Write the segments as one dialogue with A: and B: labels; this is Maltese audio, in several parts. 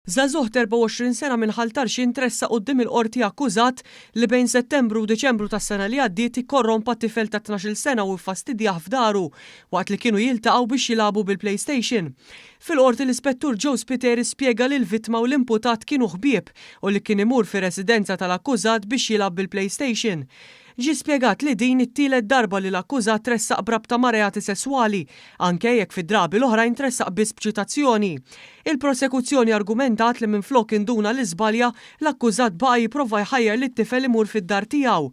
A: Żagħżugħ 24 sena minn Ħaltarxin tressa quddiem il-qorti akkużat li bejn Settembru u Diċembru tas-sena li għaddiet ikkorrompa tifel ta' 12 sena u ffastidjah f'daru waqt li kienu jiltaqgħu biex jilagħbu bil-PlayStation. Fil-qorti l-ispettur Joe Spiteri spjega li l-vittma u l-imputat kienu ħbieb u li kien imur fir-residenza tal-akkużat biex jilgħab bil-PlayStation. Ġie spjegat li din it-tielet darba li l-akkużat tressaq brabta ma' reati sesswali, anke jekk fid-drabi l-oħrajn tressaq biss b'ċitazzjoni. Il-prosekuzzjoni argumentat li minflok induna l-iżbalja l-akkużat baqa' jipprova jħajjar lit-tifel imur fid-dar tiegħu.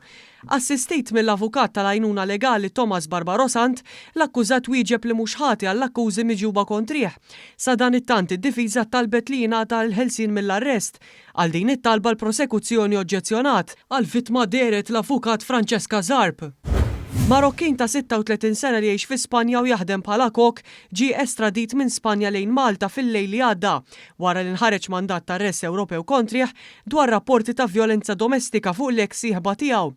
A: Assistit mill-avukat tal-għajnuna legali Thomas Barbarosant, l-akkużat wieġeb li mhux ħati għall-akkużi miġuba kontrih. Sa dan it-tant id-difiża talbet li jingħata l-ħelsien mill-arrest. Għal din it-talba l-prosekuzzjoni oġġezzjonat għall-vittma deret l-avukat Francesca Zarb. Marokkin ta' 36 sena li jgħix fi Spanja u jaħdem bħala kok ġie estradit minn Spanja lejn Malta fil-lejl li għadda wara li nħareġ mandat ta' arrest Ewropew kontrih dwar rapporti ta' vjolenza domestika fuq l-eks sieħba tiegħu.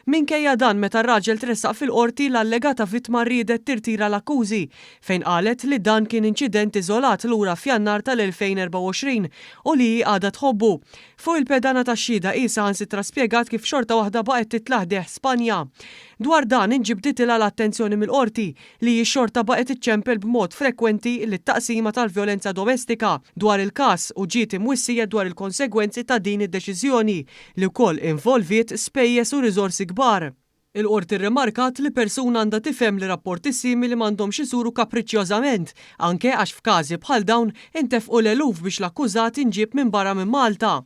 A: Minkejja dan meta r-raġel tressaq fil-qorti l-allegata vittma riedet tirtira l-akkużi fejn qalet li dan kien inċident iżolat lura f'Jannar tal-2024 u li għadha tħobbu. Fuq il-pedana tax-xhieda qisha ħansitra spjegat kif xorta waħda baqgħet titlaħdeħ Spanja. Dwar dan inġibditilha l-attenzjoni mill-qorti li x-xorta baqgħet iċċempel b'mod frekwenti lit-taqsima tal-vjolenza domestika dwar il-każ u ġiet imwissija dwar il-konsegwenzi ta' din id-deċiżjoni li wkoll involviet spejjeż u riżorsi kbar. Il-qorti rrimarkat li persuna għandha tifhem li rapporti simili m'għandhomx isuru kapriċċjożament, anke għax f'każi bħal dawn intefqu l-eluf biex l-akkużat inġib minn barra minn Malta.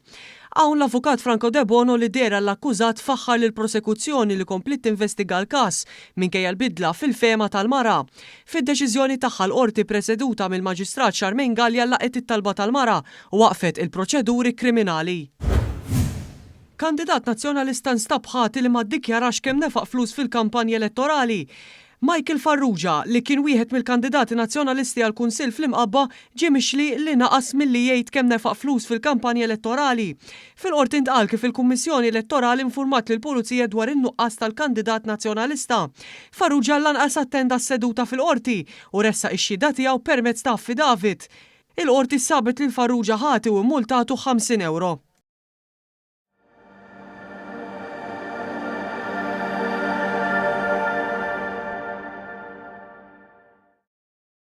A: Hawn l-avukat Franco De Bono li dera l-akkużat faħħar lill-prosekuzzjoni li komplit tinvestiga l-każ minkejja l-bidla fil-fema tal-mara. Fid-deċiżjoni tagħha l-qorti preseduta mill-Maġistrat Charmaine Gallia laqgħet it-talba tal-mara u waqfet il-proċeduri kriminali. Kandidat nazzjonalista nstab ħati li ma ddikjarax kemm nefaq flus fil-kampanja elettorali. Michael Farrugia li kien wieħed mill-kandidati nazzjonalisti għal kunsill fl-imqabba ġie mixli li naqas milli jgħid kemm nefaq flus fil-kampanja elettorali. Fil-qorti intqal kif il-Kummissjoni Elettorali infurmat lill-Pulizija dwar in-nuqqas tal-kandidat nazzjonalista. Farrugia lanqas attenda s-seduta fil-qorti u ressaq ix-xhieda tiegħu permezz ta' affidavit. Il-qorti sabet lil Farrugia ħati u mmultatu €50.